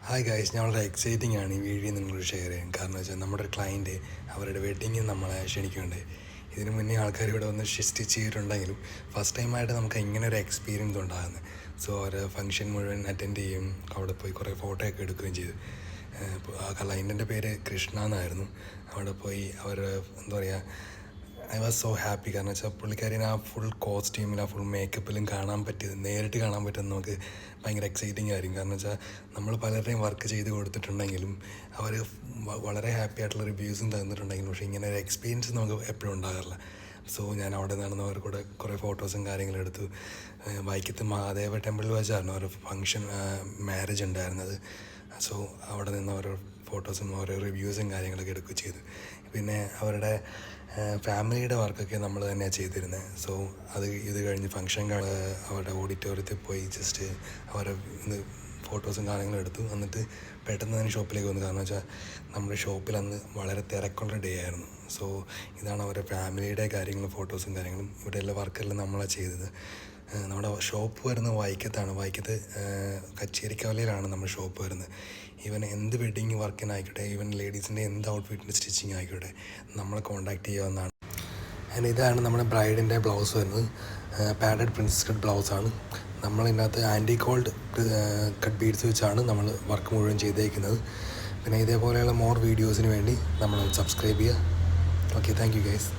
Hi guys, ഞാൻ വളരെ exciting ആണ് ഈ വീഡിയോ നിങ്ങളോട് ഷെയർ ചെയ്യാൻ. കാരണം വെച്ചാൽ നമ്മുടെ ഒരു ക്ലയൻറ്റ് അവരുടെ വെഡ്ഡിങ്ങിന് നമ്മളെ ക്ഷണിക്കുന്നുണ്ട്. ഇതിനു മുന്നേ ആൾക്കാർ ഇവിടെ വന്ന് സ്റ്റിച്ച് ചെയ്തിട്ടുണ്ടെങ്കിലും ഫസ്റ്റ് ടൈമായിട്ട് നമുക്ക് ഇങ്ങനെ ഒരു എക്സ്പീരിയൻസ് ഉണ്ടാകുന്നത്. സോ ഒരു ഫംഗ്ഷൻ മുഴുവൻ അറ്റൻഡ് ചെയ്യും, അവിടെ പോയി കുറേ ഫോട്ടോ ഒക്കെ എടുക്കുകയും ചെയ്തു. ആ ക്ലയൻറ്റിൻ്റെ പേര് കൃഷ്ണ എന്നായിരുന്നു. അവിടെ പോയി അവർ എന്താ പറയുക, ഐ വാസ് സോ ഹാപ്പി. കാരണം വെച്ചാൽ പുള്ളിക്കാരിനെ ആ ഫുൾ കോസ്റ്റ്യൂമിൽ ആ ഫുൾ മേക്കപ്പിലും കാണാൻ പറ്റിയത്, നേരിട്ട് കാണാൻ പറ്റുന്നത് നമുക്ക് ഭയങ്കര എക്സൈറ്റിംഗ് ആയിരിക്കും. കാരണം വെച്ചാൽ നമ്മൾ പലരുടെയും വർക്ക് ചെയ്ത് കൊടുത്തിട്ടുണ്ടെങ്കിലും അവർ വളരെ ഹാപ്പി ആയിട്ടുള്ള റിവ്യൂസും തന്നിട്ടുണ്ടെങ്കിലും പക്ഷേ ഇങ്ങനെ ഒരു എക്സ്പീരിയൻസ് നമുക്ക് എപ്പോഴും ഉണ്ടാകാറില്ല. സോ ഞാൻ അവിടെ നടന്നവർ കൂടെ കുറേ ഫോട്ടോസും കാര്യങ്ങളും എടുത്തു. വൈക്കത്ത് മഹാദേവ ടെമ്പിളിൽ വെച്ചായിരുന്നു ഒരു ഫങ്ഷൻ, മാരേജ് ഉണ്ടായിരുന്നത്. സോ അവിടെ നിന്ന് ഓരോ ഫോട്ടോസും ഓരോ റിവ്യൂസും കാര്യങ്ങളൊക്കെ എടുക്കുകയും ചെയ്തു. പിന്നെ അവരുടെ ഫാമിലിയുടെ വർക്കൊക്കെ നമ്മൾ തന്നെയാണ് ചെയ്തിരുന്നത്. സോ ഇത് കഴിഞ്ഞ് ഫംഗ്ഷൻ അവരുടെ ഓഡിറ്റോറിയത്തിൽ പോയി ജസ്റ്റ് അവരുടെ ഫോട്ടോസും കാര്യങ്ങളും എടുത്തു. എന്നിട്ട് പെട്ടെന്ന് തന്നെ ഷോപ്പിലേക്ക് വന്നു. കാരണം വെച്ചാൽ നമ്മുടെ ഷോപ്പിൽ അന്ന് വളരെ തിരക്കുള്ള ഡേ ആയിരുന്നു. സോ ഇതാണ് അവരുടെ ഫാമിലിയുടെ കാര്യങ്ങളും ഫോട്ടോസും കാര്യങ്ങളും. ഇവിടെയുള്ള വർക്കെല്ലാം നമ്മളാണ് ചെയ്തത്. നമ്മുടെ ഷോപ്പ് വരുന്നത് വൈക്കത്താണ്. വൈക്കത്ത് കച്ചേരിക്കവലയിലാണ് നമ്മുടെ ഷോപ്പ് വരുന്നത്. ഈവൻ എന്ത് വെഡ്ഡിങ് വർക്കിനായിക്കോട്ടെ, ഈവൻ ലേഡീസിൻ്റെ എന്ത് ഔട്ട്ഫിറ്റിൻ്റെ സ്റ്റിച്ചിങ് ആയിക്കോട്ടെ, നമ്മളെ കോൺടാക്റ്റ് ചെയ്യാവുന്നതാണ്. ആൻഡ് ഇതാണ് നമ്മുടെ ബ്രൈഡിൻ്റെ ബ്ലൗസ് വരുന്നത്. പാഡഡ് പ്രിൻസസ് കട്ട് ബ്ലൗസാണ്. നമ്മളിതിനകത്ത് ആൻറ്റി ഗോൾഡ് കട്ട് ബീഡ്സ് വെച്ചാണ് നമ്മൾ വർക്ക് മുഴുവൻ ചെയ്തേക്കുന്നത്. പിന്നെ ഇതേപോലെയുള്ള മോർ വീഡിയോസിന് വേണ്ടി നമ്മൾ സബ്സ്ക്രൈബ് ചെയ്യുക. Okay, thank you guys.